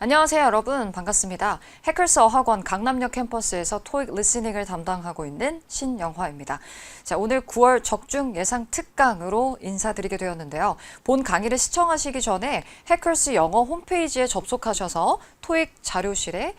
안녕하세요, 여러분. 반갑습니다. 해커스 어학원 강남역 캠퍼스에서 토익 리스닝을 담당하고 있는 신영화입니다. 자, 오늘 9월 적중 예상 특강으로 인사드리게 되었는데요. 본 강의를 시청하시기 전에 해커스 영어 홈페이지에 접속하셔서 토익 자료실에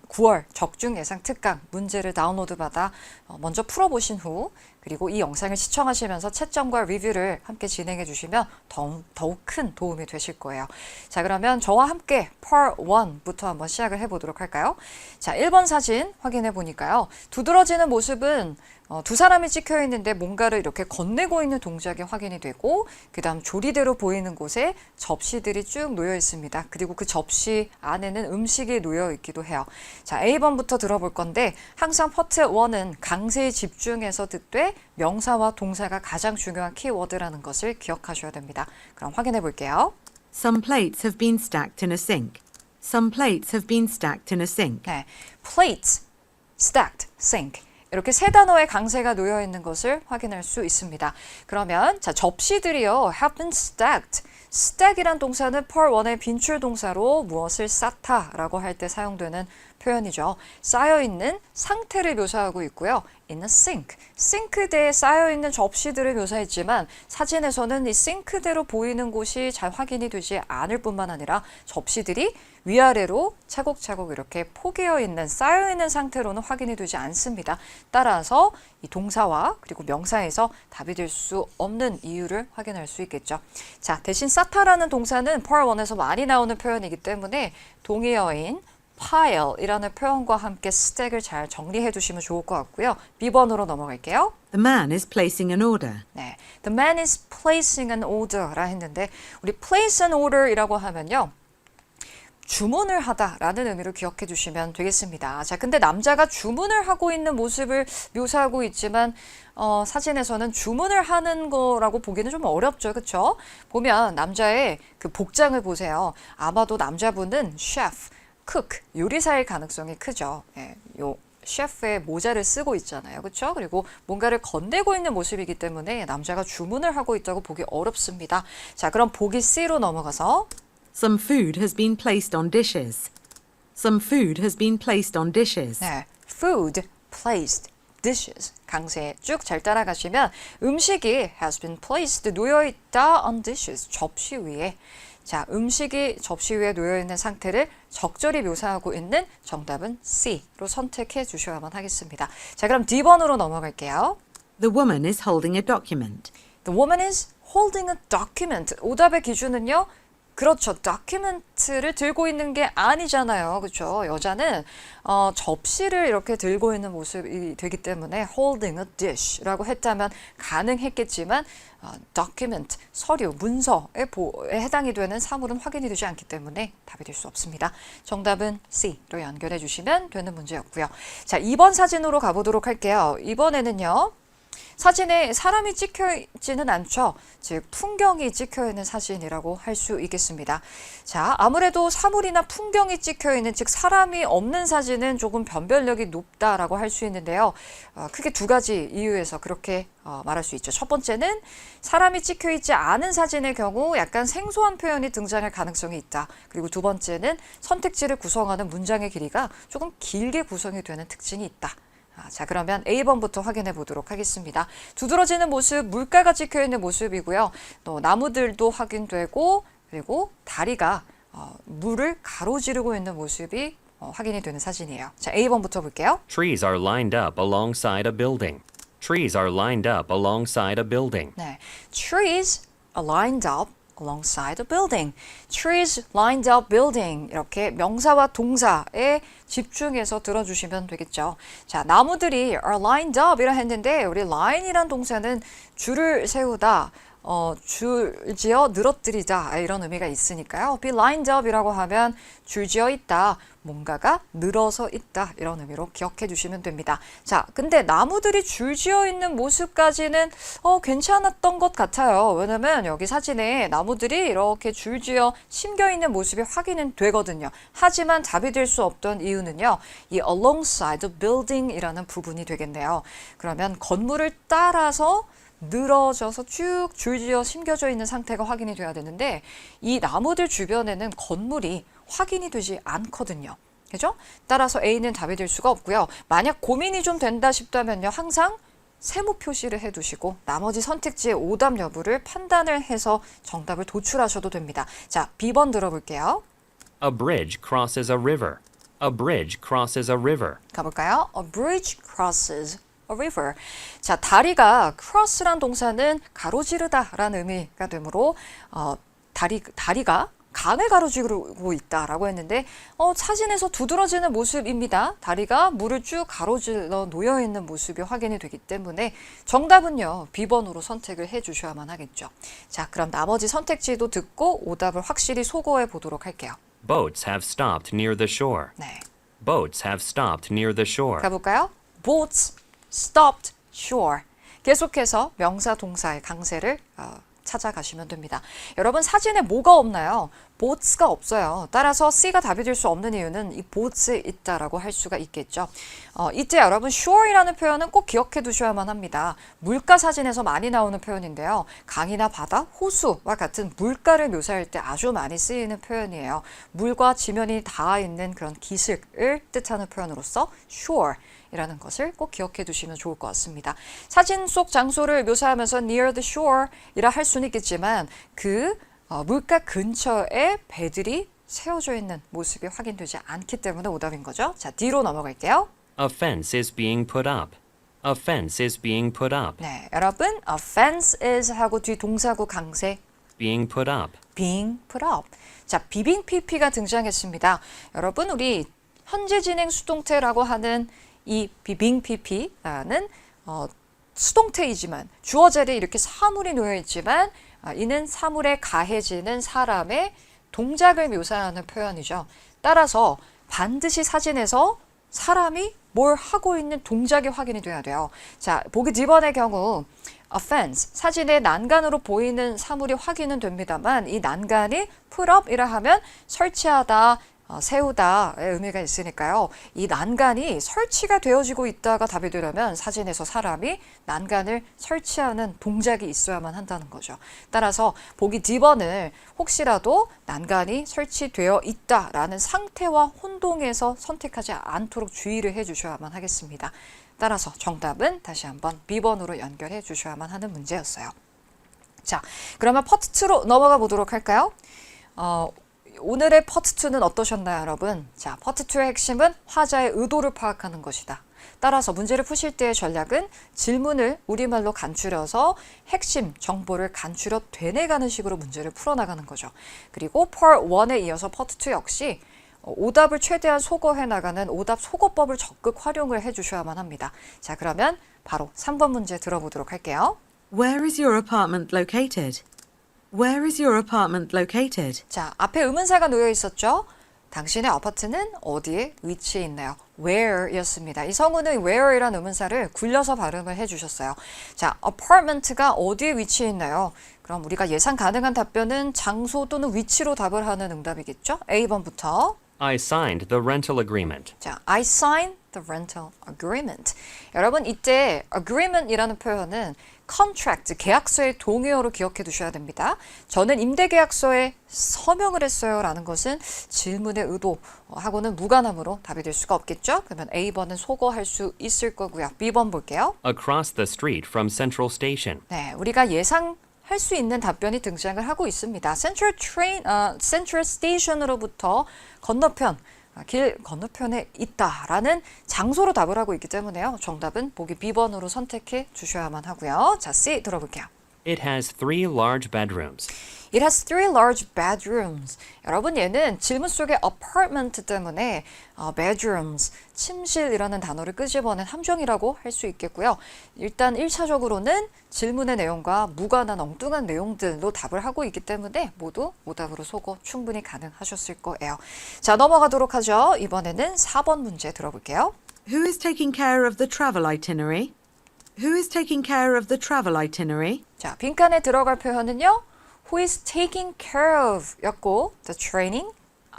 9월 적중 예상 특강 문제를 다운로드 받아 먼저 풀어보신 후 그리고 이 영상을 시청하시면서 채점과 리뷰를 함께 진행해 주시면 더욱 큰 도움이 되실 거예요. 자, 그러면 저와 함께 Part 1부터 한번 시작을 해보도록 할까요? 자, 1번 사진 확인해 보니까요. 두드러지는 모습은 두 사람이 찍혀 있는데 뭔가를 이렇게 건네고 있는 동작이 확인이 되고 그 다음 조리대로 보이는 곳에 접시들이 쭉 놓여 있습니다. 그리고 그 접시 안에는 음식이 놓여 있기도 해요. 자, A번부터 들어볼 건데 항상 파트 1은 강세에 집중해서 듣되 명사와 동사가 가장 중요한 키워드라는 것을 기억하셔야 됩니다. 그럼 확인해 볼게요. Some plates have been stacked in a sink. Some plates have been stacked in a sink. 네, plates, stacked, sink. 이렇게 세 단어의 강세가 놓여 있는 것을 확인할 수 있습니다. 그러면 자, 접시들이요, have been stacked. stack이란 동사는 part 1의 빈출 동사로 무엇을 쌓다라고 할 때 사용되는 표현이죠. 쌓여있는 상태를 묘사하고 있고요. in a sink. 싱크대에 쌓여있는 접시들을 묘사했지만 사진에서는 이 싱크대로 보이는 곳이 잘 확인이 되지 않을 뿐만 아니라 접시들이 위아래로 차곡차곡 이렇게 포개어 있는, 쌓여 있는 상태로는 확인이 되지 않습니다. 따라서 이 동사와 그리고 명사에서 답이 될 수 없는 이유를 확인할 수 있겠죠. 자, 대신 쌓다라는 동사는 part 1에서 많이 나오는 표현이기 때문에 동의어인 pile이라는 표현과 함께 stack을 잘 정리해 두시면 좋을 것 같고요. B번으로 넘어갈게요. The man is placing an order. 네, The man is placing an order라 했는데 우리 place an order이라고 하면요. 주문을 하다라는 의미로 기억해 주시면 되겠습니다. 자, 근데 남자가 주문을 하고 있는 모습을 묘사하고 있지만 사진에서는 주문을 하는 거라고 보기는 좀 어렵죠. 그렇죠? 보면 남자의 그 복장을 보세요. 아마도 남자분은 셰프, cook, 요리사일 가능성이 크죠. 예, 요 셰프의 모자를 쓰고 있잖아요. 그렇죠? 그리고 뭔가를 건네고 있는 모습이기 때문에 남자가 주문을 하고 있다고 보기 어렵습니다. 자, 그럼 보기 C로 넘어가서 Some food has been placed on dishes. Some food has been placed on dishes. 네, food, placed, dishes. 강세 쭉 잘 따라가시면 음식이 has been placed, 놓여있다 on dishes, 접시 위에. 자, 음식이 접시 위에 놓여있는 상태를 적절히 묘사하고 있는 정답은 C로 선택해 주셔야만 하겠습니다. 자, 그럼 D번으로 넘어갈게요. The woman is holding a document. The woman is holding a document. 오답의 기준은요. 그렇죠. 다큐멘트를 들고 있는 게 아니잖아요. 그렇죠. 여자는 접시를 이렇게 들고 있는 모습이 되기 때문에 holding a dish라고 했다면 가능했겠지만 document, 서류, 문서에 해당이 되는 사물은 확인이 되지 않기 때문에 답이 될 수 없습니다. 정답은 C로 연결해 주시면 되는 문제였고요. 자, 2번 사진으로 가보도록 할게요. 이번에는요. 사진에 사람이 찍혀 있지는 않죠. 즉 풍경이 찍혀 있는 사진이라고 할 수 있겠습니다. 자, 아무래도 사물이나 풍경이 찍혀 있는, 즉 사람이 없는 사진은 조금 변별력이 높다라고 할 수 있는데요. 크게 두 가지 이유에서 그렇게 말할 수 있죠. 첫 번째는 사람이 찍혀 있지 않은 사진의 경우 약간 생소한 표현이 등장할 가능성이 있다. 그리고 두 번째는 선택지를 구성하는 문장의 길이가 조금 길게 구성이 되는 특징이 있다. 자, 그러면 A번부터 확인해 보도록 하겠습니다. 두드러지는 모습, 물가가 찍혀 있는 모습이고요. 또 나무들도 확인되고 그리고 다리가 물을 가로지르고 있는 모습이 확인이 되는 사진이에요. 자, A번부터 볼게요. Trees are lined up alongside a building. Trees are lined up alongside a building. 네, trees are lined up alongside a building. Trees lined up building. 이렇게 명사와 동사에 집중해서 들어주시면 되겠죠. 자, 나무들이 are lined up이라 했는데 우리 line이란 동사는 줄을 세우다, 줄지어 늘어뜨리다 이런 의미가 있으니까요. be lined up이라고 하면 줄지어 있다, 뭔가가 늘어서 있다 이런 의미로 기억해 주시면 됩니다. 자, 근데 나무들이 줄지어 있는 모습까지는 괜찮았던 것 같아요. 왜냐면 여기 사진에 나무들이 이렇게 줄지어 심겨 있는 모습이 확인은 되거든요. 하지만 답이 될 수 없던 이유는요. 이 alongside the building이라는 부분이 되겠네요. 그러면 건물을 따라서 늘어져서 쭉 줄지어 심겨져 있는 상태가 확인이 돼야 되는데 이 나무들 주변에는 건물이 확인이 되지 않거든요. 그죠? 따라서 A는 답이 될 수가 없고요. 만약 고민이 좀 된다 싶다면요. 항상 세모 표시를 해두시고 나머지 선택지의 오답 여부를 판단을 해서 정답을 도출하셔도 됩니다. 자, B번 들어볼게요. A bridge crosses a river. A bridge crosses a river. 가볼까요? A bridge crosses a river. 자, 다리가 cross란 동사는 가로지르다라는 의미가 되므로 다리가 강을 가로지르고 있다라고 했는데 사진에서 두드러지는 모습입니다. 다리가 물을 쭉 가로질러 놓여 있는 모습이 확인이 되기 때문에 정답은요. B번으로 선택을 해주셔야만 하겠죠. 자, 그럼 나머지 선택지도 듣고 오답을 확실히 소거해 보도록 할게요. Boats have stopped near the shore. 네, Boats have stopped near the shore. 가볼까요? Boats stopped shore. 계속해서 명사 동사의 강세를 찾아가시면 됩니다. 여러분 사진에 뭐가 없나요? boats가 없어요. 따라서 C가 답이 될 수 없는 이유는 이 boats에 있다라고 할 수가 있겠죠. 이때 여러분 shore이라는 표현은 꼭 기억해 두셔야만 합니다. 물가 사진에서 많이 나오는 표현인데요. 강이나 바다, 호수와 같은 물가를 묘사할 때 아주 많이 쓰이는 표현이에요. 물과 지면이 닿아 있는 그런 기슭을 뜻하는 표현으로서 shore 이라는 것을 꼭 기억해 두시면 좋을 것 같습니다. 사진 속 장소를 묘사하면서 near the shore 이라 할 수는 있겠지만 그 물가 근처에 배들이 세워져 있는 모습이 확인되지 않기 때문에 오답인 거죠. 자, D로 넘어갈게요. A fence is being put up. A fence is being put up. 네, 여러분 a fence is 하고 뒤 동사구 강세 Being put up. being put up. 자, 비빙 PP가 등장했습니다. 여러분 우리 현재 진행 수동태라고 하는 이 비빙 PP는 수동태이지만 주어 자리에 이렇게 사물이 놓여 있지만 이는 사물에 가해지는 사람의 동작을 묘사하는 표현이죠. 따라서 반드시 사진에서 사람이 뭘 하고 있는 동작이 확인이 돼야 돼요. 자, 보기 D번의 경우 a fence, 사진에 난간으로 보이는 사물이 확인은 됩니다만 이 난간이 put up이라 하면 설치하다, 세우다의 의미가 있으니까요. 이 난간이 설치가 되어지고 있다가 답이 되려면 사진에서 사람이 난간을 설치하는 동작이 있어야만 한다는 거죠. 따라서 보기 D번을 혹시라도 난간이 설치되어 있다라는 상태와 혼동해서 선택하지 않도록 주의를 해주셔야만 하겠습니다. 따라서 정답은 다시 한번 B번으로 연결해 주셔야만 하는 문제였어요. 자, 그러면 파트 2로 넘어가 보도록 할까요? 오늘의 파트 2는 어떠셨나요, 여러분? 자, 파트 2의 핵심은 화자의 의도를 파악하는 것이다. 따라서 문제를 푸실 때의 전략은 질문을 우리말로 간추려서 핵심 정보를 간추려 되뇌가는 식으로 문제를 풀어나가는 거죠. 그리고 Part 1에 이어서 파트 2 역시 오답을 최대한 소거해 나가는 오답 소거법을 적극 활용을 해주셔야만 합니다. 자, 그러면 바로 3번 문제 들어보도록 할게요. Where is your apartment located? Where is your apartment located? 자, 앞에 의문사가 놓여 있었죠? 당신의 아파트는 어디에 위치해 있나요? where였습니다. 이 성우는 where이라는 의문사를 굴려서 발음을 해주셨어요. 자, apartment가 어디에 위치해 있나요? 그럼 우리가 예상 가능한 답변은 장소 또는 위치로 답을 하는 응답이겠죠? A번부터. I signed the rental agreement. 자, I signed the rental agreement. 여러분 이때 agreement이라는 표현은 contract, 계약서의 동의어로 기억해 두셔야 됩니다. 저는 임대계약서에 서명을 했어요 라는 것은 질문의 의도하고는 무관함으로 답이 될 수가 없겠죠? 그러면 A번은 소거할 수 있을 거고요. B번 볼게요. Across the street from Central Station. 네, 우리가 예상할 수 있는 답변이 등장을 하고 있습니다. Central Station으로부터 건너편, 길 건너편에 있다라는 장소로 답을 하고 있기 때문에요. 정답은 보기 B번으로 선택해 주셔야만 하고요. 자, C 들어볼게요. It has 3 large bedrooms. It has 3 large bedrooms. 여러분 얘는 질문 속에 apartment 때문에 bedrooms, 침실이라는 단어를 끄집어낸 함정이라고 할 수 있겠고요. 일단 1차적으로는 질문의 내용과 무관한 엉뚱한 내용들로 답을 하고 있기 때문에 모두 오답으로 소거 충분히 가능하셨을 거예요. 자, 넘어가도록 하죠. 이번에는 4번 문제 들어볼게요. Who is taking care of the travel itinerary? Who is taking care of the travel itinerary? 자, 빈칸에 들어갈 표현은요. Who is taking care of 였고 the training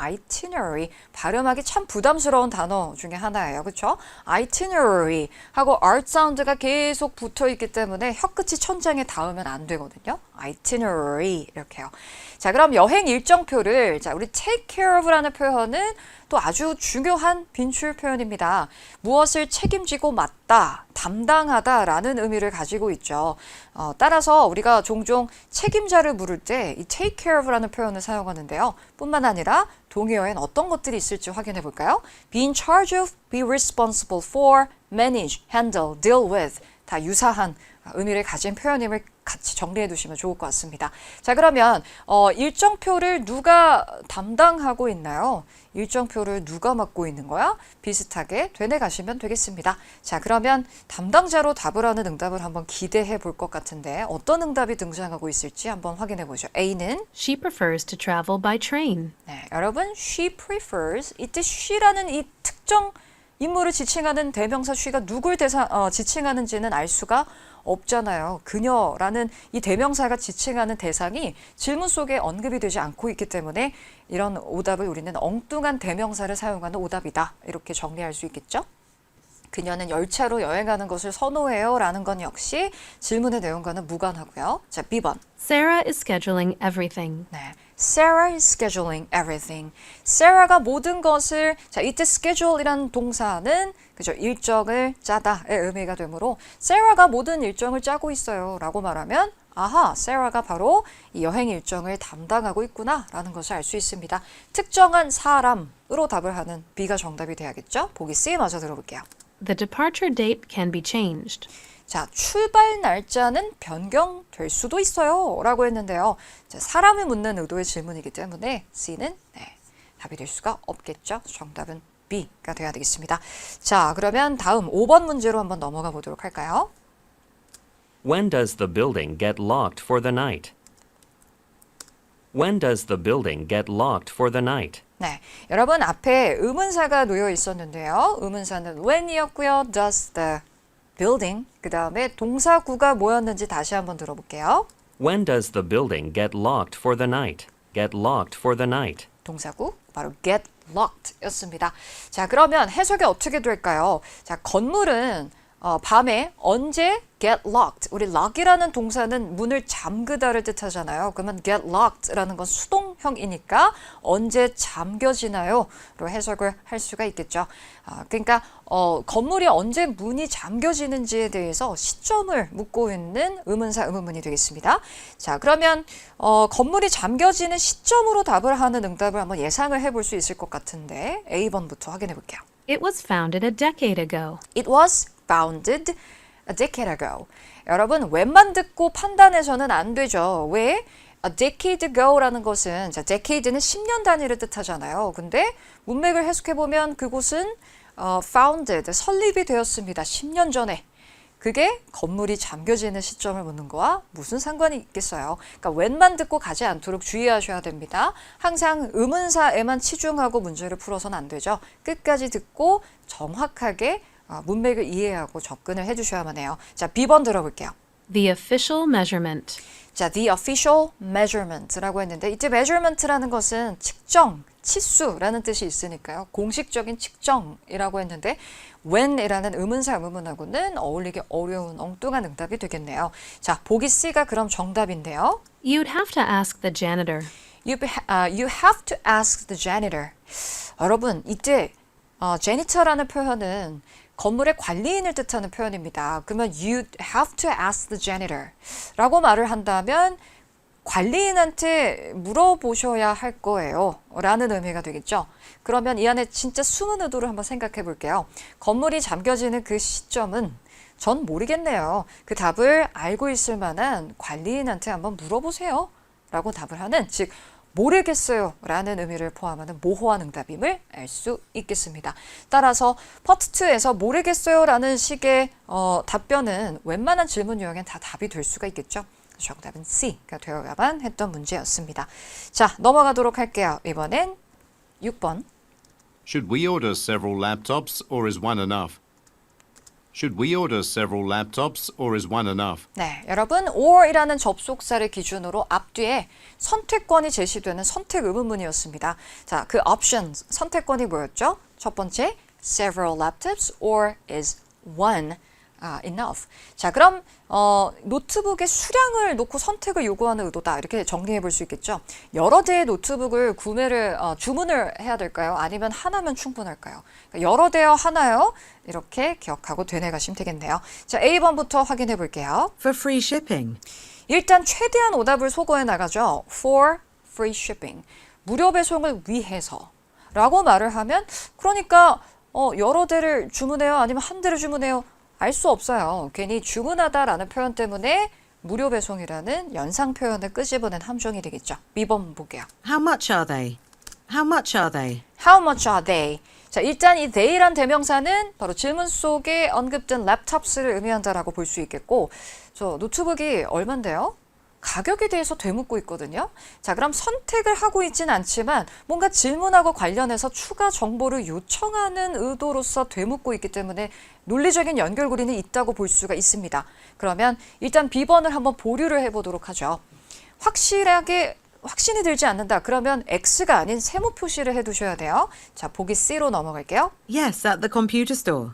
itinerary. 발음하기 참 부담스러운 단어 중에 하나예요. 그렇죠? itinerary 하고 art 사운드가 계속 붙어 있기 때문에 혀끝이 천장에 닿으면 안 되거든요. itinerary 이렇게요. 자, 그럼 여행 일정표를 자, 우리 take care of라는 표현은 또 아주 중요한 빈출 표현입니다. 무엇을 책임지고 맡다, 담당하다라는 의미를 가지고 있죠. 따라서 우리가 종종 책임자를 물을 때 이 take care of라는 표현을 사용하는데요. 뿐만 아니라 동의어엔 어떤 것들이 있을지 확인해 볼까요? be in charge of, be responsible for, manage, handle, deal with 다 유사한 의미를 가진 표현임을 같이 정리해 두시면 좋을 것 같습니다. 자, 그러면 일정표를 누가 담당하고 있나요? 일정표를 누가 맡고 있는 거야? 비슷하게 되뇌 가시면 되겠습니다. 자, 그러면 담당자로 답을 하는 응답을 한번 기대해 볼 것 같은데 어떤 응답이 등장하고 있을지 한번 확인해 보죠. A는 She prefers to travel by train. 네, 여러분 she prefers 이때 she라는 이 특정 인물을 지칭하는 대명사 she가 누굴 지칭하는지는 알 수가 없잖아요. 그녀라는 이 대명사가 지칭하는 대상이 질문 속에 언급이 되지 않고 있기 때문에 이런 오답을 우리는 엉뚱한 대명사를 사용하는 오답이다. 이렇게 정리할 수 있겠죠? 그녀는 열차로 여행하는 것을 선호해요 라는 건 역시 질문의 내용과는 무관하고요. 자, B번. Sarah is scheduling everything. 네. Sarah is scheduling everything. Sarah가 모든 것을 자, 이때 schedule이라는 동사는 그죠? 일정을 짜다의 의미가 되므로 Sarah가 모든 일정을 짜고 있어요 라고 말하면 아하, Sarah가 바로 이 여행 일정을 담당하고 있구나 라는 것을 알 수 있습니다. 특정한 사람으로 답을 하는 B가 정답이 돼야겠죠? 보기 C 마저 들어볼게요. The departure date can be changed. 자, 출발 날짜는 변경될 수도 있어요 라고 했는데요. 자, 사람을 묻는 의도의 질문이기 때문에 C는 답이 될 수가 없겠죠. 정답은 B가 돼야 되겠습니다. 자, 그러면 다음 5번 문제로 한번 넘어가 보도록 할까요? When does the building get locked for the night? When does the building get locked for the night? 네, 여러분 앞에 의문사가 놓여 있었는데요. 의문사는 when이었고요. does the building, 그 다음에 동사구가 뭐였는지 다시 한번 들어볼게요. When does the building get locked for the night? Get locked for the night. 동사구 바로 get locked 였습니다. 자, 그러면 해석이 어떻게 될까요? 자, 건물은 밤에 언제 get locked. 우리 lock이라는 동사는 문을 잠그다를 뜻하잖아요. 그러면 get locked라는 건 수동형이니까 언제 잠겨지나요? 로 해석을 할 수가 있겠죠. 그러니까 건물이 언제 문이 잠겨지는지에 대해서 시점을 묻고 있는 의문사 의문문이 되겠습니다. 자, 그러면 건물이 잠겨지는 시점으로 답을 하는 응답을 한번 예상을 해볼 수 있을 것 같은데 A번부터 확인해 볼게요. It was founded a decade ago. It was founded a decade ago. 여러분, when만 듣고 판단해서는 안 되죠. 왜? A decade ago라는 것은 자, decade는 10년 단위를 뜻하잖아요. 근데 문맥을 해석해보면 그곳은 founded, 설립이 되었습니다. 10년 전에. 그게 건물이 잠겨지는 시점을 묻는 거와 무슨 상관이 있겠어요. 그러니까 when만 듣고 가지 않도록 주의하셔야 됩니다. 항상 의문사에만 치중하고 문제를 풀어서는 안 되죠. 끝까지 듣고 정확하게 문맥을 이해하고 접근을 해주셔야만 해요. 자, B번 들어볼게요. The official measurement. 자, the official measurement라고 했는데 이때 measurement라는 것은 측정, 치수라는 뜻이 있으니까요. 공식적인 측정이라고 했는데 when이라는 의문사 의문문하고는 어울리기 어려운 엉뚱한 응답이 되겠네요. 자, 보기 C가 그럼 정답인데요. You'd have to ask the janitor. You have to ask the janitor. 여러분, 이때 janitor라는 표현은 건물의 관리인을 뜻하는 표현입니다. 그러면 you'd have to ask the janitor 라고 말을 한다면 관리인한테 물어보셔야 할 거예요 라는 의미가 되겠죠. 그러면 이 안에 진짜 숨은 의도를 한번 생각해 볼게요. 건물이 잠겨지는 그 시점은 전 모르겠네요. 그 답을 알고 있을 만한 관리인한테 한번 물어보세요 라고 답을 하는, 즉 모르겠어요 라는 의미를 포함하는 모호한 응답임을 알 수 있겠습니다. 따라서 파트 2에서 모르겠어요 라는 식의 답변은 웬만한 질문 유형엔 다 답이 될 수가 있겠죠. 정답은 C가 되어야만 했던 문제였습니다. 자, 넘어가도록 할게요. 이번엔 6번. Should we order several laptops or is one enough? Should we order several laptops or is one enough? 네, 여러분 or이라는 접속사를 기준으로 앞뒤에 선택권이 제시되는 선택 의문문이었습니다. 자, 그 options, 선택권이 뭐였죠? 첫 번째, several laptops or is one enough. 자, 그럼 노트북의 수량을 놓고 선택을 요구하는 의도다. 이렇게 정리해 볼 수 있겠죠. 여러 대의 노트북을 주문을 해야 될까요? 아니면 하나면 충분할까요? 그러니까 여러 대여 하나요? 이렇게 기억하고 되뇌가시면 되겠네요. 자, A번부터 확인해 볼게요. For free shipping. 일단 최대한 오답을 소거해 나가죠. For free shipping. 무료 배송을 위해서. 라고 말을 하면 그러니까 여러 대를 주문해요? 아니면 한 대를 주문해요? 알 수 없어요. 괜히 주문하다라는 표현 때문에 무료 배송이라는 연상 표현을 끄집어낸 함정이 되겠죠. B번 볼게요. How much are they? How much are they? How much are they? 자, 일단 이 they란 대명사는 바로 질문 속에 언급된 laptops를 의미한다라고 볼 수 있겠고, 저 노트북이 얼만데요? 가격에 대해서 되묻고 있거든요. 자, 그럼 선택을 하고 있진 않지만 뭔가 질문하고 관련해서 추가 정보를 요청하는 의도로서 되묻고 있기 때문에 논리적인 연결고리는 있다고 볼 수가 있습니다. 그러면 일단 B번을 한번 보류를 해보도록 하죠. 확신이 들지 않는다. 그러면 X가 아닌 세모 표시를 해두셔야 돼요. 자, 보기 C로 넘어갈게요. Yes, at the computer store.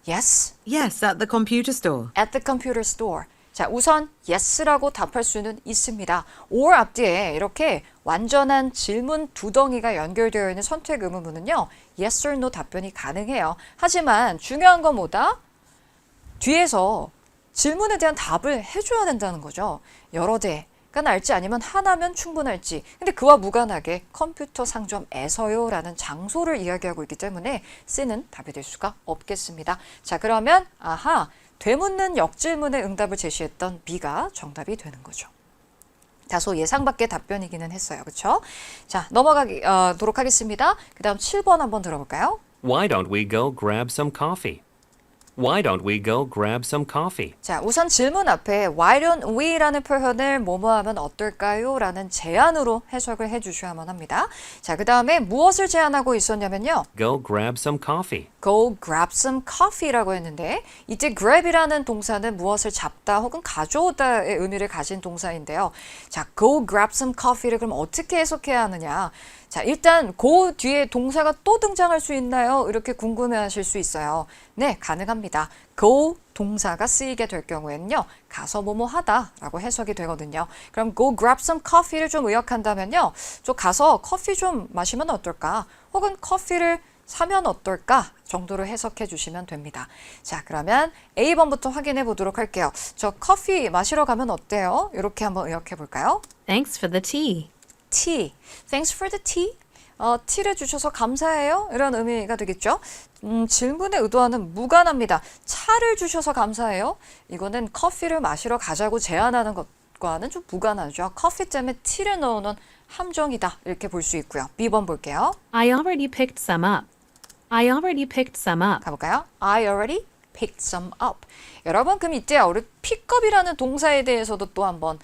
Yes, Yes, at the computer store. at the computer store. 자, 우선 yes라고 답할 수는 있습니다. or 앞뒤에 이렇게 완전한 질문 두 덩이가 연결되어 있는 선택 의문문은요. yes or no 답변이 가능해요. 하지만 중요한 건 뭐다? 뒤에서 질문에 대한 답을 해줘야 된다는 거죠. 여러 대가 날지 아니면 하나면 충분할지. 근데 그와 무관하게 컴퓨터 상점에서요 라는 장소를 이야기하고 있기 때문에 C는 답이 될 수가 없겠습니다. 자, 그러면 되묻는 역질문의 응답을 제시했던 B가 정답이 되는 거죠. 다소 예상 밖의 답변이기는 했어요. 그렇죠? 자, 넘어가도록 하겠습니다. 그 다음 7번 한번 들어볼까요? Why don't we go grab some coffee? Why don't we go grab some coffee? 자, 우선 질문 앞에 why don't we라는 표현을 뭐뭐 하면 어떨까요? 라는 제안으로 해석을 해주셔야만 합니다. 자, 그 다음에 무엇을 제안하고 있었냐면요. Go grab some coffee. Go grab some coffee라고 했는데 이때 grab이라는 동사는 무엇을 잡다 혹은 가져오다의 의미를 가진 동사인데요. 자, go grab some coffee를 그럼 어떻게 해석해야 하느냐. 자, 일단 go 뒤에 동사가 또 등장할 수 있나요? 이렇게 궁금해하실 수 있어요. 네, 가능합니다. go 동사가 쓰이게 될 경우에는요. 가서 뭐뭐 하다라고 해석이 되거든요. 그럼 go grab some coffee를 좀 의역한다면요. 저 가서 커피 좀 마시면 어떨까? 혹은 커피를 사면 어떨까? 정도로 해석해 주시면 됩니다. 자, 그러면 A번부터 확인해 보도록 할게요. 저 커피 마시러 가면 어때요? 이렇게 한번 의역해 볼까요? Thanks for the tea. tea. Thanks for the tea. 티를 주셔서 감사해요. 이런 의미가 되겠죠. 질문의 의도와는 무관합니다. 차를 주셔서 감사해요. 이거는 커피를 마시러 가자고 제안하는 것과는 좀 무관하죠. 커피 때문에 티를 넣어놓은 함정이다. 이렇게 볼 수 있고요. B번 볼게요. I already picked some up. I already picked some up. 가볼까요? I already picked some up. 여러분, 그럼 이때 우리 pickup이라는 동사에 대해서도 또 한번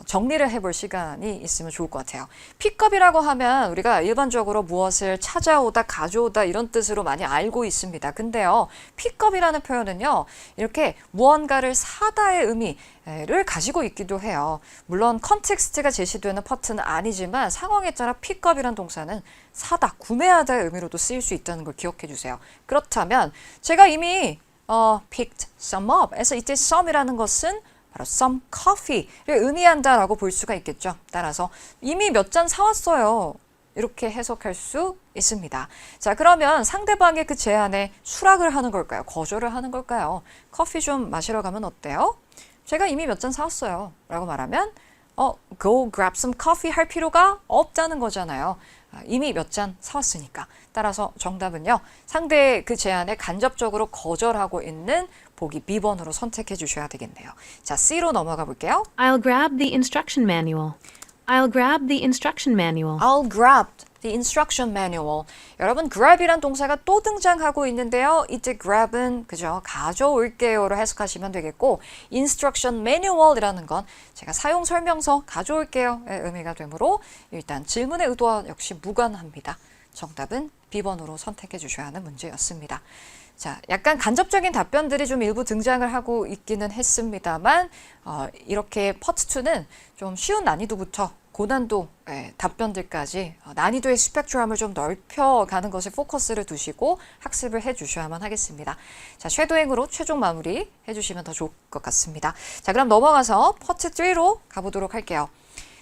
정리를 해볼 시간이 있으면 좋을 것 같아요. 픽업이라고 하면 우리가 일반적으로 무엇을 찾아오다, 가져오다 이런 뜻으로 많이 알고 있습니다. 근데요, 픽업이라는 표현은요, 이렇게 무언가를 사다의 의미를 가지고 있기도 해요. 물론 컨텍스트가 제시되는 파트는 아니지만 상황에 따라 픽업이라는 동사는 사다, 구매하다의 의미로도 쓰일 수 있다는 걸 기억해 주세요. 그렇다면 제가 이미 picked some up 에서 이때 some이라는 것은 바로 some coffee를 의미한다라고 볼 수가 있겠죠. 따라서 이미 몇 잔 사왔어요. 이렇게 해석할 수 있습니다. 자, 그러면 상대방의 그 제안에 수락을 하는 걸까요? 거절을 하는 걸까요? 커피 좀 마시러 가면 어때요? 제가 이미 몇 잔 사왔어요. 라고 말하면 go grab some coffee 할 필요가 없다는 거잖아요. 이미 몇 잔 사왔으니까. 따라서 정답은요. 상대의 그 제안에 간접적으로 거절하고 있는 보기 B번으로 선택해 주셔야 되겠네요. 자, C로 넘어가 볼게요. I'll grab the instruction manual. I'll grab the instruction manual. I'll grab the instruction manual. 여러분, grab이란 동사가 또 등장하고 있는데요. 이때 grab은 그죠? 가져올게요로 해석하시면 되겠고 instruction manual이라는 건 제가 사용 설명서 가져올게요의 의미가 되므로 일단 질문의 의도와 역시 무관합니다. 정답은 B번으로 선택해 주셔야 하는 문제였습니다. 자, 약간 간접적인 답변들이 좀 일부 등장을 하고 있기는 했습니다만 이렇게 파트 2는 좀 쉬운 난이도부터 고난도 답변들까지 난이도의 스펙트럼을 좀 넓혀가는 것에 포커스를 두시고 학습을 해주셔야만 하겠습니다. 자, 쉐도잉으로 최종 마무리 해주시면 더 좋을 것 같습니다. 자, 그럼 넘어가서 파트 3로 가보도록 할게요.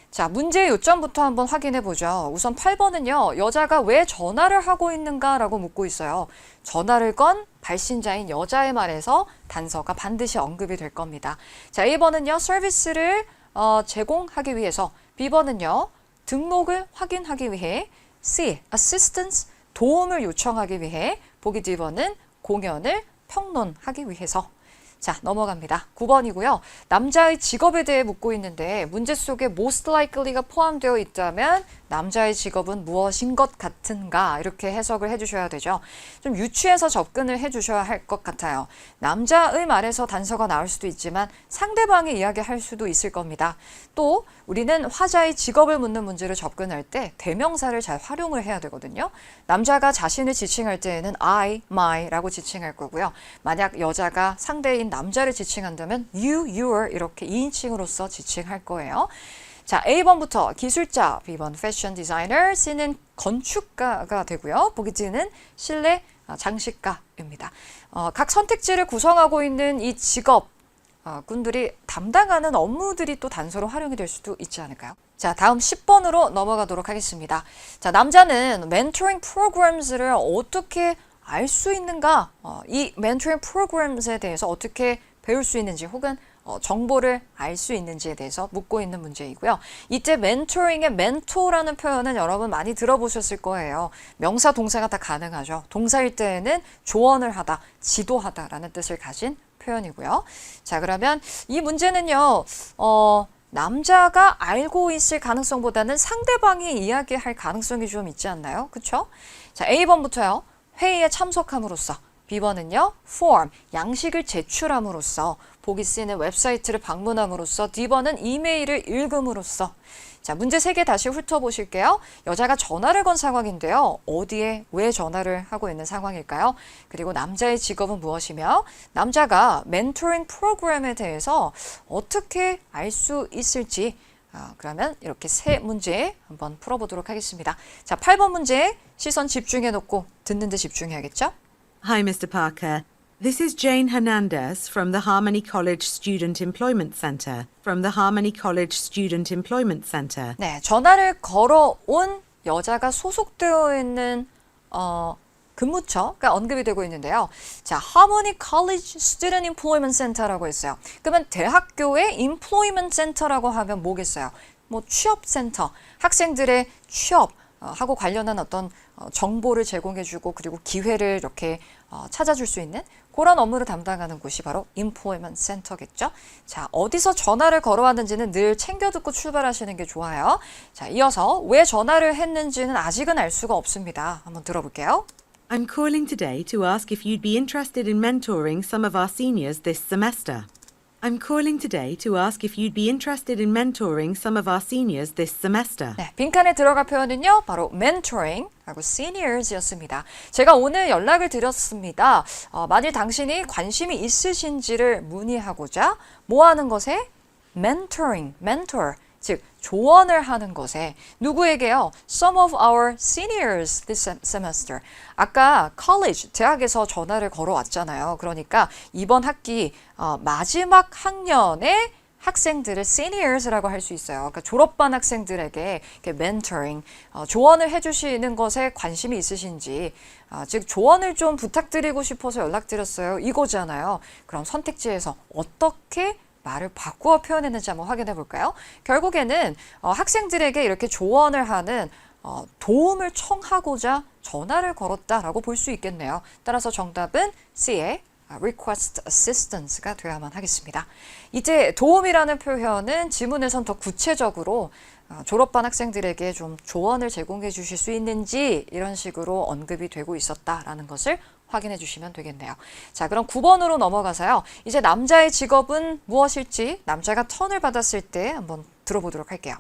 자, 문제의 요점부터 한번 확인해 보죠. 우선 8번은요. 여자가 왜 전화를 하고 있는가라고 묻고 있어요. 전화를 건 발신자인 여자의 말에서 단서가 반드시 언급이 될 겁니다. 자, A번은요. 서비스를 제공하기 위해서, B번은요. 등록을 확인하기 위해, C. assistance, 도움을 요청하기 위해, 보기 D번은 공연을 평론하기 위해서. 자, 넘어갑니다. 9번이고요. 남자의 직업에 대해 묻고 있는데 문제 속에 most likely가 포함되어 있다면 남자의 직업은 무엇인 것 같은가 이렇게 해석을 해주셔야 되죠. 좀 유추해서 접근을 해주셔야 할 것 같아요. 남자의 말에서 단서가 나올 수도 있지만 상대방이 이야기할 수도 있을 겁니다. 또 우리는 화자의 직업을 묻는 문제를 접근할 때 대명사를 잘 활용을 해야 되거든요. 남자가 자신을 지칭할 때에는 I, my라고 지칭할 거고요. 만약 여자가 상대인 남자를 지칭한다면 you, your 이렇게 2인칭으로서 지칭할 거예요. 자, A번부터 기술자, B번 패션 디자이너, C는 건축가가 되고요. 보기 D는 실내 장식가입니다. 각 선택지를 구성하고 있는 이 직업 군들이 담당하는 업무들이 또 단서로 활용이 될 수도 있지 않을까요? 자, 다음 10번으로 넘어가도록 하겠습니다. 자, 남자는 멘토링 프로그램을 어떻게 알 수 있는가? 이 멘토링 프로그램에 대해서 어떻게 배울 수 있는지 혹은 정보를 알 수 있는지에 대해서 묻고 있는 문제이고요. 이때 멘토링의 멘토라는 표현은 여러분 많이 들어보셨을 거예요. 명사, 동사가 다 가능하죠. 동사일 때에는 조언을 하다, 지도하다라는 뜻을 가진 표현이고요. 자, 그러면 이 문제는요. 남자가 알고 있을 가능성보다는 상대방이 이야기할 가능성이 좀 있지 않나요? 그렇죠? 자, A번부터요. 회의에 참석함으로써, B번은요. form, 양식을 제출함으로써, 보기 C는 웹사이트를 방문함으로써, D번은 이메일을 읽음으로써. 자, 문제 3개 다시 훑어보실게요. 여자가 전화를 건 상황인데요. 어디에 왜 전화를 하고 있는 상황일까요? 그리고 남자의 직업은 무엇이며 남자가 멘토링 프로그램에 대해서 어떻게 알 수 있을지 그러면 이렇게 3문제 한번 풀어보도록 하겠습니다. 자, 8번 문제 시선 집중해 놓고 듣는 데 집중해야겠죠? Hi, Mr. Parker. This is Jane Hernandez from the Harmony College Student Employment Center. From the Harmony College Student Employment Center. 네, 전화를 걸어온 여자가 소속되어 있는 근무처가 언급이 되고 있는데요. 자, Harmony College Student Employment Center라고 했어요. 그러면 대학교의 Employment Center라고 하면 뭐겠어요? 뭐 취업센터, 학생들의 취업하고 관련한 어떤 정보를 제공해주고 그리고 기회를 이렇게 찾아줄 수 있는 그런 업무를 담당하는 곳이 바로 Employment Center겠죠. 자, 어디서 전화를 걸어왔는지는 늘 챙겨 듣고 출발하시는 게 좋아요. 자, 이어서 왜 전화를 했는지는 아직은 알 수가 없습니다. 한번 들어볼게요. I'm calling today to ask if you'd be interested in mentoring some of our seniors this semester. I'm calling today to ask if you'd be interested in mentoring some of our seniors this semester. 네, 빈칸에 들어갈 표현은요. 바로 mentoring 하고 seniors였습니다. 제가 오늘 연락을 드렸습니다. 만일 당신이 관심이 있으신지를 문의하고자 뭐 하는 것에? mentoring, mentor, 즉 조언을 하는 것에 누구에게요? Some of our seniors this semester. 아까 college, 대학에서 전화를 걸어왔잖아요. 그러니까 이번 학기 마지막 학년의 학생들을 seniors라고 할 수 있어요. 그러니까 졸업반 학생들에게 mentoring, 조언을 해주시는 것에 관심이 있으신지, 즉 조언을 좀 부탁드리고 싶어서 연락드렸어요. 이거잖아요. 그럼 선택지에서 어떻게 말을 바꾸어 표현했는지 한번 확인해 볼까요? 결국에는 학생들에게 이렇게 조언을 하는 도움을 청하고자 전화를 걸었다라고 볼 수 있겠네요. 따라서 정답은 C의 request assistance가 되어야만 하겠습니다. 이제 도움이라는 표현은 지문에선 더 구체적으로 졸업반 학생들에게 좀 조언을 제공해 주실 수 있는지 이런 식으로 언급이 되고 있었다라는 것을 확인해 주시면 되겠네요. 자, 그럼 9번으로 넘어가서요. 이제 남자의 직업은 무엇일지 남자가 턴을 받았을 때 한번 들어보도록 할게요.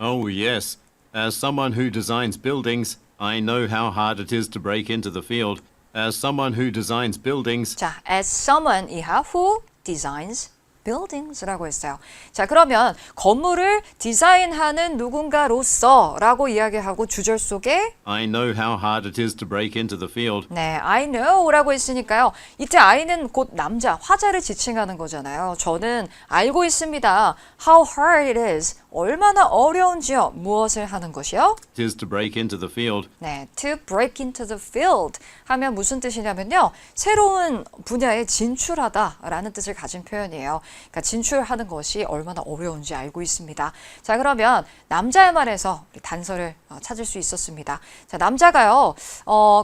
Oh, yes. As someone who designs buildings, I know how hard it is to break into the field. As someone who designs buildings, 자, as someone 이하 who designs buildings라고 했어요. 자, 그러면 건물을 디자인하는 누군가로서 라고 이야기하고 주절 속에 I know how hard it is to break into the field. 네, I know라고 했으니까요. 이때 I는 곧 남자, 화자를 지칭하는 거잖아요. 저는 알고 있습니다. How hard it is. 얼마나 어려운지요. 무엇을 하는 것이요? It is to break into the field. 네, to break into the field 하면 무슨 뜻이냐면요. 새로운 분야에 진출하다라는 뜻을 가진 표현이에요. 그러니까 진출하는 것이 얼마나 어려운지 알고 있습니다. 자, 그러면 남자의 말에서 우리 단서를 찾을 수 있었습니다. 자, 남자가요.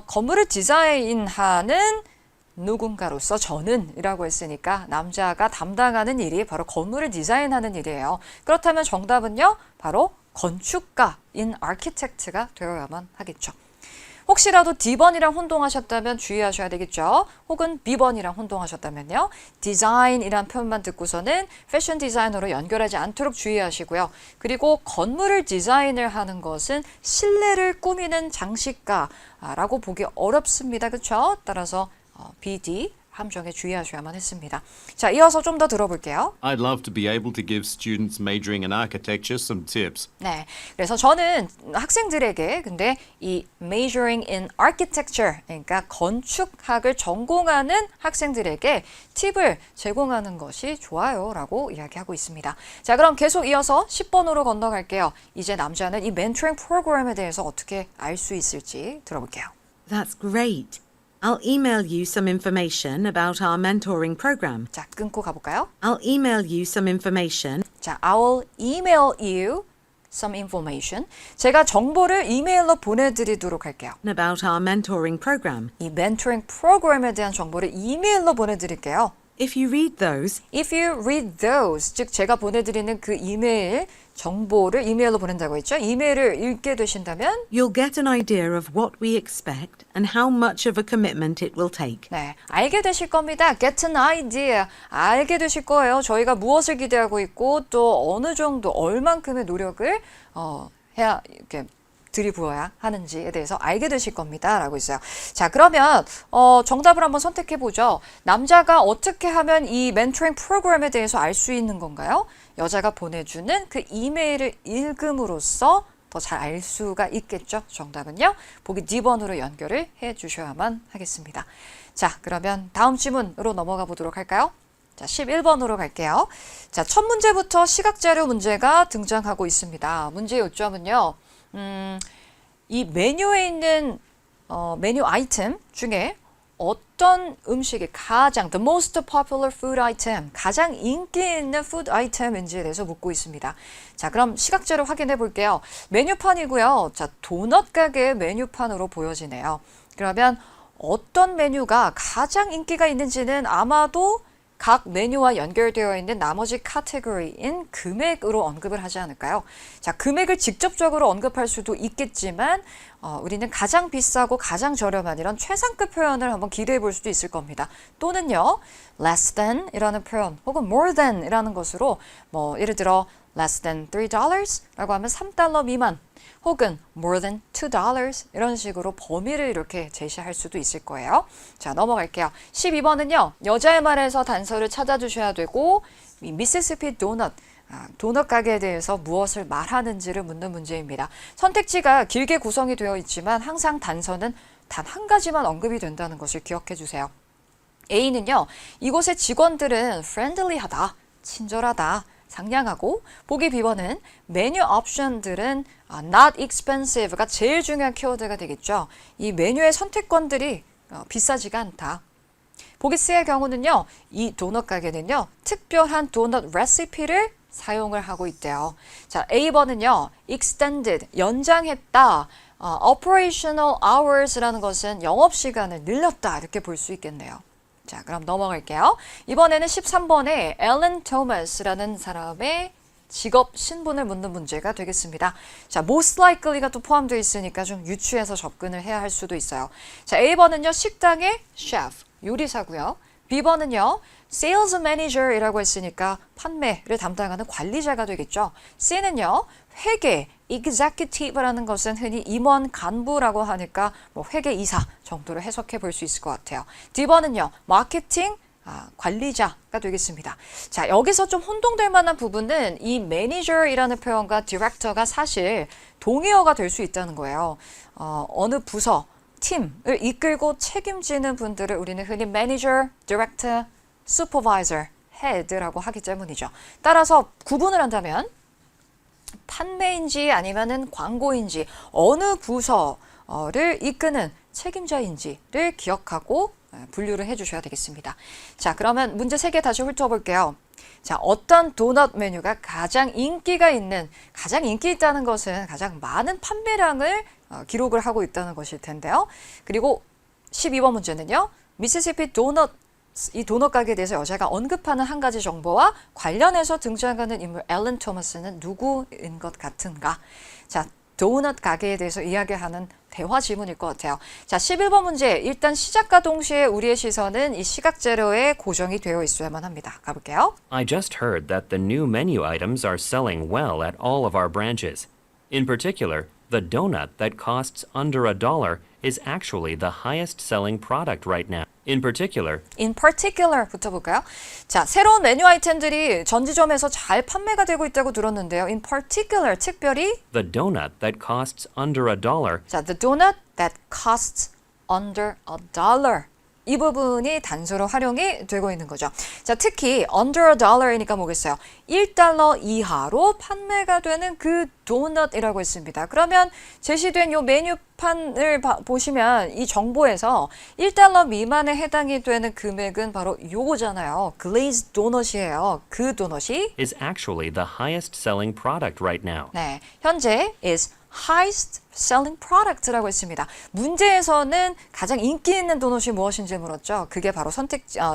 건물을 디자인하는 누군가로서 저는 이라고 했으니까 남자가 담당하는 일이 바로 건물을 디자인하는 일이에요. 그렇다면 정답은요. 바로 건축가인 architect가 되어야만 하겠죠. 혹시라도 D번이랑 혼동하셨다면 주의하셔야 되겠죠. 혹은 B번이랑 혼동하셨다면요. design이란 표현만 듣고서는 패션 디자이너로 연결하지 않도록 주의하시고요. 그리고 건물을 디자인을 하는 것은 실내를 꾸미는 장식가라고 보기 어렵습니다. 그렇죠? 따라서 BD 함정에 주의하셔야만 했습니다. 자, 이어서 좀 더 들어볼게요. I'd love to be able to give students majoring in architecture some tips. 네, 그래서 저는 학생들에게 근데 이 majoring in architecture, 그러니까 건축학을 전공하는 학생들에게 팁을 제공하는 것이 좋아요라고 이야기하고 있습니다. 자, 그럼 계속 이어서 10번으로 건너갈게요. 이제 남자는 이 mentoring 프로그램에 대해서 어떻게 알 수 있을지 들어볼게요. That's great. I'll email you some information about our mentoring program. 자, 끊고 가볼까요? I'll email you some information 자, I'll email you some information. 제가 정보를 이메일로 보내드리도록 할게요. about our mentoring program. 이 mentoring 프로그램에 대한 정보를 이메일로 보내드릴게요. If you read those, If you read those, 즉 제가 보내드리는 그 이메일 정보를 이메일로 보낸다고 했죠. 이메일을 읽게 되신다면 you'll get an idea of what we expect and how much of a commitment it will take. 네, 알게 되실 겁니다. Get an idea. 알게 되실 거예요. 저희가 무엇을 기대하고 있고 또 어느 정도 얼만큼의 노력을 해야 이렇게 들이부어야 하는지에 대해서 알게 되실 겁니다. 라고 있어요. 자, 그러면 정답을 한번 선택해 보죠. 남자가 어떻게 하면 이 멘토링 프로그램에 대해서 알 수 있는 건가요? 여자가 보내주는 그 이메일을 읽음으로써 더 잘 알 수가 있겠죠. 정답은요. 보기 D번으로 연결을 해 주셔야만 하겠습니다. 자, 그러면 다음 질문으로 넘어가 보도록 할까요? 자, 11번으로 갈게요. 자, 첫 문제부터 시각자료 문제가 등장하고 있습니다. 문제 요점은요. 이 메뉴에 있는 메뉴 아이템 중에 어떤 음식이 가장 the most popular food item, 가장 인기 있는 food item인지에 대해서 묻고 있습니다. 자, 그럼 시각자료 확인해 볼게요. 메뉴판이고요. 자, 도넛 가게의 메뉴판으로 보여지네요. 그러면 어떤 메뉴가 가장 인기가 있는지는 아마도 각 메뉴와 연결되어 있는 나머지 카테고리인 금액으로 언급을 하지 않을까요? 자, 금액을 직접적으로 언급할 수도 있겠지만 우리는 가장 비싸고 가장 저렴한 이런 최상급 표현을 한번 기대해 볼 수도 있을 겁니다. 또는요, less than 이라는 표현 혹은 more than 이라는 것으로 뭐 예를 들어 less than $3 라고 하면 3달러 미만 혹은 more than $2 이런 식으로 범위를 이렇게 제시할 수도 있을 거예요. 자, 넘어갈게요. 12번은요. 여자의 말에서 단서를 찾아주셔야 되고 미시시피 도넛, 도넛 가게에 대해서 무엇을 말하는지를 묻는 문제입니다. 선택지가 길게 구성이 되어 있지만 항상 단서는 단 한 가지만 언급이 된다는 것을 기억해 주세요. A는요. 이곳의 직원들은 friendly하다, 친절하다, 상냥하고 보기 B번은 메뉴 옵션들은 not expensive가 제일 중요한 키워드가 되겠죠. 이 메뉴의 선택권들이 비싸지가 않다. 보기 C의 경우는요. 이 도넛 가게는요. 특별한 도넛 레시피를 사용을 하고 있대요. 자, A번은요. extended, 연장했다. operational hours라는 것은 영업시간을 늘렸다. 이렇게 볼 수 있겠네요. 자, 그럼 넘어갈게요. 이번에는 13번에 앨런 토마스라는 사람의 직업 신분을 묻는 문제가 되겠습니다. 자, most likely가 또 포함되어 있으니까 좀 유추해서 접근을 해야 할 수도 있어요. 자, A번은요. 식당의 셰프, 요리사고요. B번은요. Sales Manager이라고 했으니까 판매를 담당하는 관리자가 되겠죠. C는요. 회계, Executive라는 것은 흔히 임원 간부라고 하니까 뭐 회계 이사 정도로 해석해 볼 수 있을 것 같아요. D번은요. 마케팅, 관리자가 되겠습니다. 자, 여기서 좀 혼동될 만한 부분은 이 manager이라는 표현과 director가 사실 동의어가 될 수 있다는 거예요. 어느 부서, 팀을 이끌고 책임지는 분들을 우리는 흔히 manager, director, supervisor, head라고 하기 때문이죠. 따라서 구분을 한다면 판매인지 아니면은 광고인지 어느 부서를 이끄는 책임자인지를 기억하고 분류를 해주셔야 되겠습니다. 자, 그러면 문제 3개 다시 훑어볼게요. 자, 어떤 도넛 메뉴가 가장 인기 있다는 것은 가장 많은 판매량을 기록을 하고 있다는 것일 텐데요. 그리고 12번 문제는요. 미시시피 도넛, 이 도넛 가게에 대해서 여자가 언급하는 한 가지 정보와 관련해서 등장하는 인물 앨런 토머스는 누구인 것 같은가? 자, 도넛 가게에 대해서 이야기하는 대화 지문일 것 같아요. 자, 11번 문제. 일단 시작과 동시에 우리의 시선은 이 시각 재료에 고정이 되어 있어야만 합니다. 가볼게요. I just heard that the new menu items are selling well at all of our branches. In particular, the donut that costs under $1 is actually the highest selling product right now. In particular, In particular 붙어볼까요? 자, 새로운 메뉴 아이템들이 전지점에서 잘 판매가 되고 있다고 들었는데요. In particular, 특별히 the donut that costs under $1 자, the donut that costs under $1. 이 부분이 단서로 활용이 되고 있는 거죠. 자, 특히 under $1이니까 뭐겠어요? 1달러 이하로 판매가 되는 그 도넛이라고 했습니다. 그러면 제시된 요 메뉴판을 보시면 이 정보에서 1달러 미만에 해당이 되는 금액은 바로 요거잖아요. glazed 도넛이에요. 그 도넛이 is actually the highest selling product right now. 네, 현재 is highest selling product라고 했습니다. 문제에서는 가장 인기 있는 도넛이 무엇인지 물었죠. 그게 바로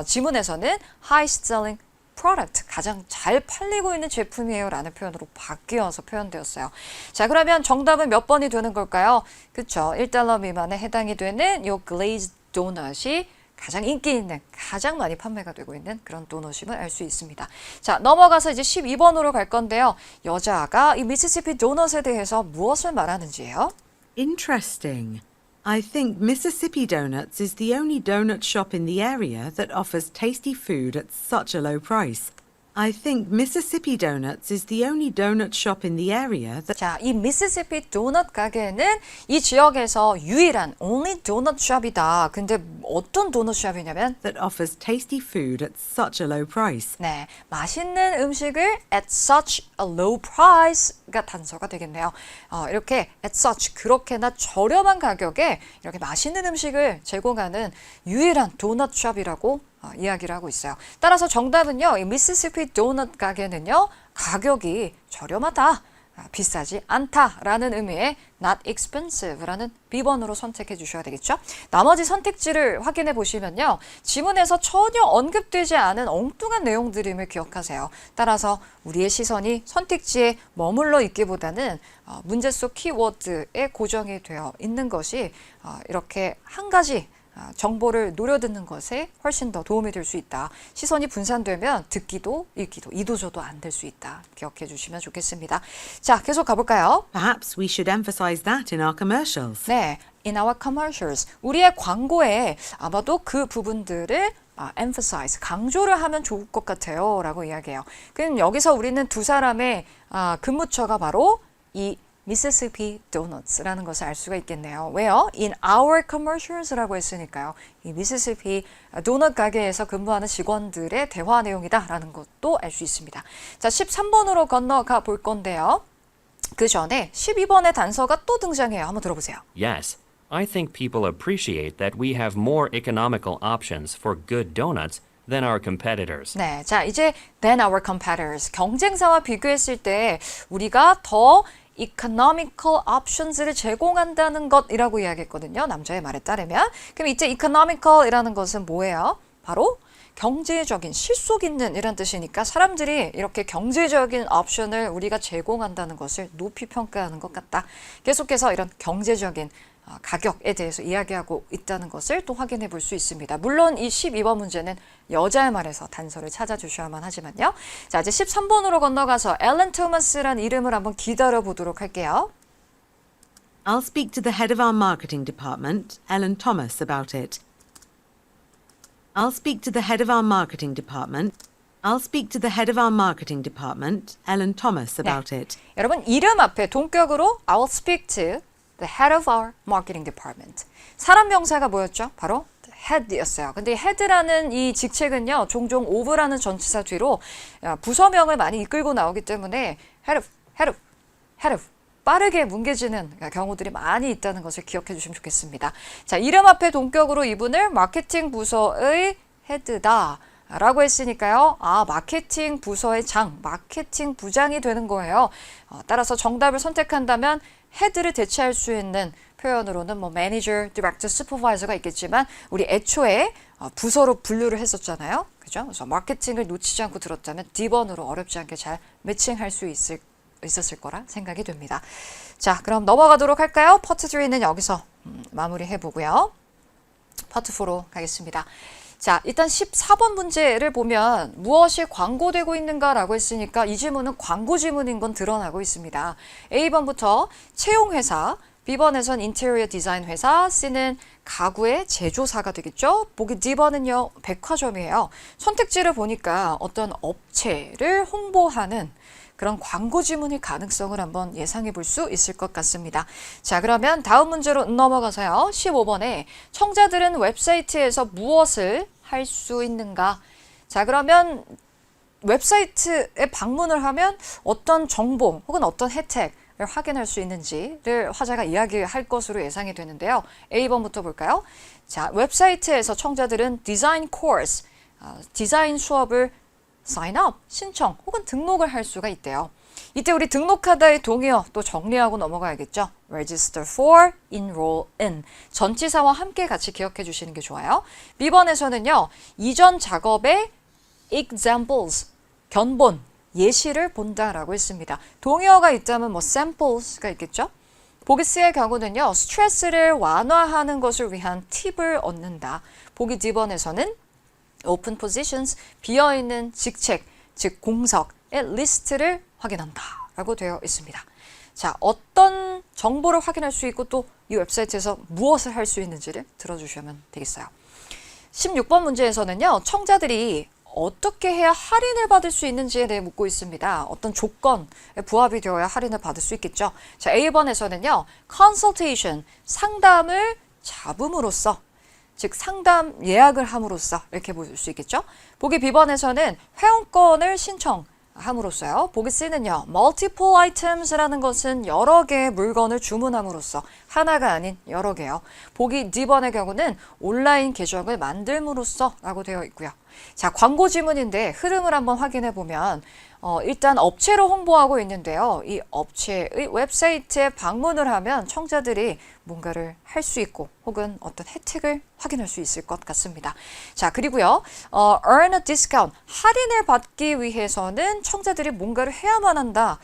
지문에서는 highest selling product, 가장 잘 팔리고 있는 제품이에요 라는 표현으로 바뀌어서 표현되었어요. 자, 그러면 정답은 몇 번이 되는 걸까요? 그쵸, 1달러 미만에 해당이 되는 요 glazed 도넛이 가장 인기 있는, 가장 많이 판매가 되고 있는 그런 도넛임을 알 수 있습니다. 자, 넘어가서 이제 12번으로 갈 건데요. 여자가 이 미시시피 도넛에 대해서 무엇을 말하는지예요. Interesting. I think Mississippi Donuts is the only donut shop in the area that offers tasty food at such a low price. I think Mississippi Donuts is the only donut shop in the area that 자, 이 미시시피 도넛 가게는 이 지역에서 유일한 only donut shop이다. 근데 어떤 도넛 샵이냐면 that offers tasty food at such a low price. 네, 맛있는 음식을 at such a low price가 단서가 되겠네요. 이렇게 at such, 그렇게나 저렴한 가격에 이렇게 맛있는 음식을 제공하는 유일한 도넛 샵이라고 이야기를 하고 있어요. 따라서 정답은요, 이 미시시피 도넛 가게는요, 가격이 저렴하다, 비싸지 않다라는 의미의 not expensive라는 B번으로 선택해 주셔야 되겠죠. 나머지 선택지를 확인해 보시면요, 지문에서 전혀 언급되지 않은 엉뚱한 내용들임을 기억하세요. 따라서 우리의 시선이 선택지에 머물러 있기보다는 문제 속 키워드에 고정이 되어 있는 것이 이렇게 한 가지 정보를 노려듣는 것에 훨씬 더 도움이 될 수 있다. 시선이 분산되면 듣기도, 읽기도, 이도저도 안 될 수 있다. 기억해 주시면 좋겠습니다. 자, 계속 가볼까요? Perhaps we should emphasize that in our commercials. 네, in our commercials. 우리의 광고에 아마도 그 부분들을 emphasize, 강조를 하면 좋을 것 같아요. 라고 이야기해요. 그럼 여기서 우리는 두 사람의 근무처가 바로 이 미시시피 도넛스라는 것을 알 수가 있겠네요. 왜요? In our commercials라고 했으니까요. 이 미시시피 도넛 가게에서 근무하는 직원들의 대화 내용이다라는 것도 알 수 있습니다. 자, 13번으로 건너가 볼 건데요. 그 전에 12번의 단서가 또 등장해요. 한번 들어보세요. Yes, I think people appreciate that we have more economical options for good donuts than our competitors. 네, 자, 이제 than our competitors, 경쟁사와 비교했을 때 우리가 더 economical options를 제공한다는 것이라고 이야기했거든요. 남자의 말에 따르면. 그럼 이제 economical이라는 것은 뭐예요? 바로 경제적인, 실속 있는 이란 뜻이니까 사람들이 이렇게 경제적인 옵션을 우리가 제공한다는 것을 높이 평가하는 것 같다. 계속해서 이런 경제적인 가격에 대해서 이야기하고 있다는 것을 또 확인해 볼 수 있습니다. 물론 이 12번 문제는 여자의 말에서 단서를 찾아주셔야만 하지만요. 자, 이제 13번으로 건너가서 앨런 토마스라는 이름을 한번 기다려 보도록 할게요. I'll speak to the head of our marketing department, Ellen Thomas, about it. I'll speak to the head of our marketing department. I'll speak to the head of our marketing department, Ellen Thomas, about it. 여러분 이름 앞에 동격으로 I'll speak to the head of our marketing department. 사람 명사가 뭐였죠? 바로 head였어요. 근데 head라는 이 직책은요, 종종 of라는 전치사 뒤로 부서명을 많이 이끌고 나오기 때문에 head of 빠르게 뭉개지는 경우들이 많이 있다는 것을 기억해 주시면 좋겠습니다. 자, 이름 앞에 동격으로 이분을 마케팅 부서의 헤드다 라고 했으니까요. 마케팅 부서의 마케팅 부장이 되는 거예요. 따라서 정답을 선택한다면 헤드를 대체할 수 있는 표현으로는 뭐 매니저, 디렉터, 슈퍼바이저가 있겠지만 우리 애초에 부서로 분류를 했었잖아요. 그죠? 그래서 마케팅을 놓치지 않고 들었다면 D번으로 어렵지 않게 잘 매칭할 수 있었을 거라 생각이 됩니다. 자, 그럼 넘어가도록 할까요? 파트 3는 여기서 마무리해 보고요. 파트 4로 가겠습니다. 자, 일단 14번 문제를 보면 무엇이 광고되고 있는가라고 했으니까 이 질문은 광고 질문인 건 드러나고 있습니다. A번부터 채용회사, B번에선 인테리어 디자인 회사, C는 가구의 제조사가 되겠죠. 보기 D번은요, 백화점이에요. 선택지를 보니까 어떤 업체를 홍보하는 그런 광고 지문일 가능성을 한번 예상해 볼 수 있을 것 같습니다. 자, 그러면 다음 문제로 넘어가서요. 15번에 청자들은 웹사이트에서 무엇을 할 수 있는가? 자, 그러면 웹사이트에 방문을 하면 어떤 정보 혹은 어떤 혜택을 확인할 수 있는지를 화자가 이야기할 것으로 예상이 되는데요. A번부터 볼까요? 자, 웹사이트에서 청자들은 디자인 코र्스, 디자인 수업을 sign up, 신청 혹은 등록을 할 수가 있대요. 이때 우리 등록하다의 동의어 또 정리하고 넘어가야겠죠. register for, enroll in. 전치사와 함께 같이 기억해 주시는 게 좋아요. B번에서는요. 이전 작업의 examples, 견본, 예시를 본다라고 했습니다. 동의어가 있다면 뭐 samples가 있겠죠. 보기 C의 경우는요. 스트레스를 완화하는 것을 위한 팁을 얻는다. 보기 D번에서는 open positions, 비어있는 직책, 즉 공석의 리스트를 확인한다 라고 되어 있습니다. 자, 어떤 정보를 확인할 수 있고 또 이 웹사이트에서 무엇을 할 수 있는지를 들어주시면 되겠어요. 16번 문제에서는요. 청자들이 어떻게 해야 할인을 받을 수 있는지에 대해 묻고 있습니다. 어떤 조건에 부합이 되어야 할인을 받을 수 있겠죠. 자, A번에서는요. consultation, 상담을 잡음으로써 즉 상담 예약을 함으로써 이렇게 볼 수 있겠죠. 보기 B번에서는 회원권을 신청함으로써요. 보기 C는요. multiple items라는 것은 여러 개의 물건을 주문함으로써 하나가 아닌 여러 개요. 보기 D번의 경우는 온라인 계정을 만들므로써 라고 되어 있고요. 자, 광고 지문인데 흐름을 한번 확인해 보면 일단 업체로 홍보하고 있는데요. 이 업체의 웹사이트에 방문을 하면 청자들이 뭔가를 할 수 있고 혹은 어떤 혜택을 확인할 수 있을 것 같습니다. 자, 그리고요. earn a discount, 할인을 받기 위해서는 청자들이 뭔가를 해야만 한다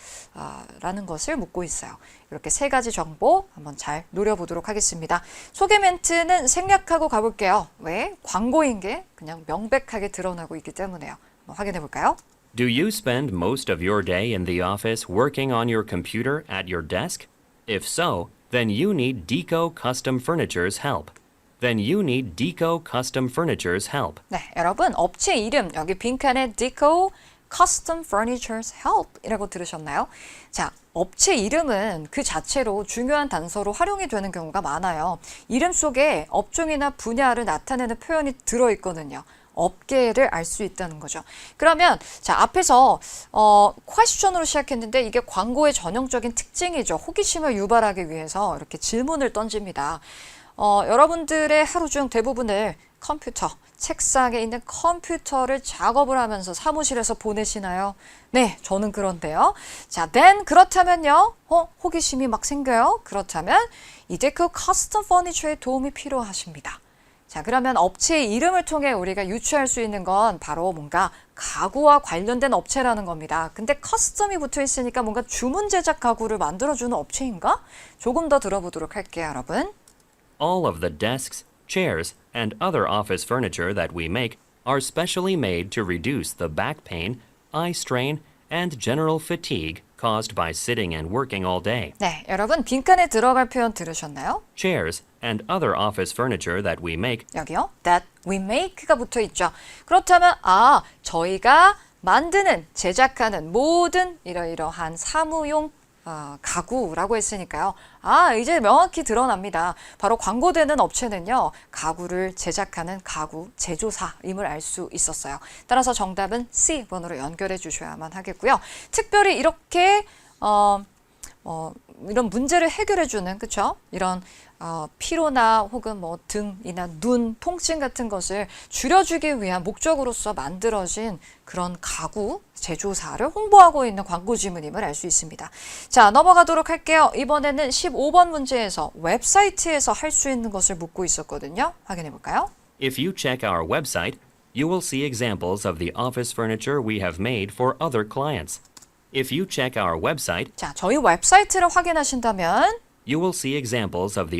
라는 것을 묻고 있어요. 이렇게 세 가지 정보 한번 잘 노려보도록 하겠습니다. 소개 멘트는 생략하고 가볼게요. 왜? 광고인 게 그냥 명백하게 드러나고 있기 때문에요. 한번 확인해 볼까요? Do you spend most of your day in the office working on your computer at your desk? If so, then you need Deco Custom Furniture's help. Then you need Deco Custom Furniture's help. 네, 여러분 업체 이름 여기 빈칸에 Deco Custom Furniture's Help 이라고 들으셨나요? 자, 업체 이름은 그 자체로 중요한 단서로 활용이 되는 경우가 많아요. 이름 속에 업종이나 분야를 나타내는 표현이 들어있거든요. 업계를 알 수 있다는 거죠. 그러면 자, 앞에서 question으로 시작했는데 이게 광고의 전형적인 특징이죠. 호기심을 유발하기 위해서 이렇게 질문을 던집니다. 여러분들의 하루 중 대부분을 컴퓨터, 책상에 있는 컴퓨터를 작업을 하면서 사무실에서 보내시나요? 네, 저는 그런데요. 자, then 그렇다면요. 호기심이 막 생겨요. 그렇다면 이제 그 커스텀 퍼니처의 도움이 필요하십니다. 자, 그러면 업체의 이름을 통해 우리가 유추할 수 있는 건 바로 뭔가 가구와 관련된 업체라는 겁니다. 근데 커스텀이 붙어 있으니까 뭔가 주문 제작 가구를 만들어주는 업체인가? 조금 더 들어보도록 할게요, 여러분. All of the desks, chairs, and other office furniture that we make are specially made to reduce the back pain, eye strain, and general fatigue caused by sitting and working all day. 네, 여러분 빈칸에 들어갈 표현 들으셨나요? Chairs and other office furniture that we make 여기요. That we make가 붙어 있죠. 그렇다면 저희가 만드는, 제작하는 모든 이러이러한 사무용 가구라고 했으니까요. 이제 명확히 드러납니다. 바로 광고되는 업체는요, 가구를 제작하는 가구 제조사임을 알 수 있었어요. 따라서 정답은 C번으로 연결해 주셔야만 하겠고요. 특별히 이렇게 이런 문제를 해결해 주는, 그쵸? 이런 피로나 혹은 뭐 등이나 눈, 통증 같은 것을 줄여주기 위한 목적으로서 만들어진 그런 가구 제조사를 홍보하고 있는 광고 지문임을 알 수 있습니다. 자, 넘어가도록 할게요. 이번에는 15번 문제에서 웹사이트에서 할 수 있는 것을 묻고 있었거든요. 확인해 볼까요? If you check our website, you will see examples of the office furniture we have made for other clients. If you check our website, 자, 저희 웹사이트를 확인하신다면 you will see examples of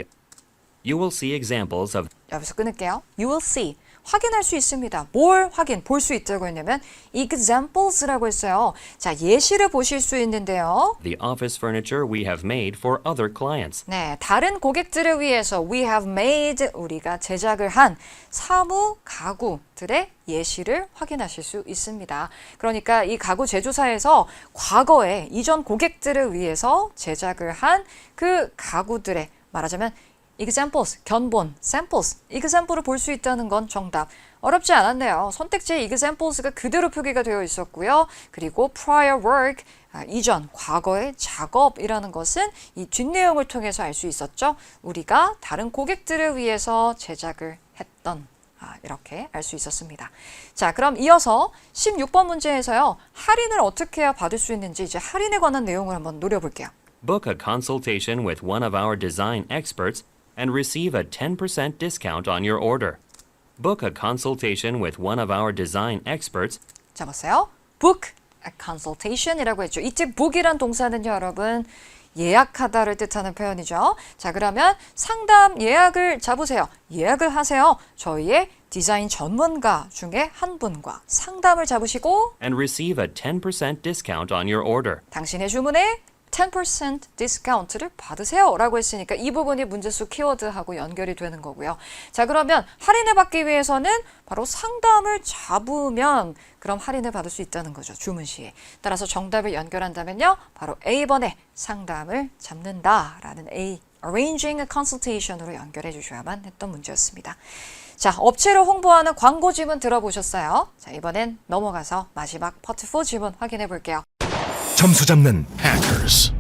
여기서 끊을게요. You will see. 확인할 수 있습니다. 뭘 볼 수 있다고 했냐면 examples라고 했어요. 자, 예시를 보실 수 있는데요. the office furniture we have made for other clients. 네, 다른 고객들을 위해서 we have made, 우리가 제작을 한 사무 가구들의 예시를 확인하실 수 있습니다. 그러니까 이 가구 제조사에서 과거에 이전 고객들을 위해서 제작을 한 그 가구들의, 말하자면 examples, 견본, samples, example을 볼 수 있다는 건 정답. 어렵지 않았네요. 선택지에 examples가 그대로 표기가 되어 있었고요. 그리고 prior work, 이전, 과거의 작업이라는 것은 이 뒷내용을 통해서 알 수 있었죠. 우리가 다른 고객들을 위해서 제작을 했던, 이렇게 알 수 있었습니다. 자, 그럼 이어서 16번 문제에서요. 할인을 어떻게 해야 받을 수 있는지 이제 할인에 관한 내용을 한번 노려볼게요. Book a consultation with one of our design experts and receive a 10% discount on your order. Book a consultation with one of our design experts 자, 보세요. book a consultation이라고 했죠. 이때 book이란 동사는요, 여러분, 예약하다를 뜻하는 표현이죠. 자, 그러면 상담 예약을 잡으세요. 예약을 하세요. 저희의 디자인 전문가 중에 한 분과 상담을 잡으시고 and receive a 10% discount on your order. 당신의 주문에 10% 디스카운트를 받으세요 라고 했으니까 이 부분이 문제 속 키워드하고 연결이 되는 거고요. 자, 그러면 할인을 받기 위해서는 바로 상담을 잡으면 그럼 할인을 받을 수 있다는 거죠. 주문 시에. 따라서 정답을 연결한다면요. 바로 A번에 상담을 잡는다라는 A, arranging a consultation으로 연결해 주셔야만 했던 문제였습니다. 자, 업체를 홍보하는 광고 지문 들어보셨어요? 자, 이번엔 넘어가서 마지막 파트 4 지문 확인해 볼게요. 점수 잡는 Hackers.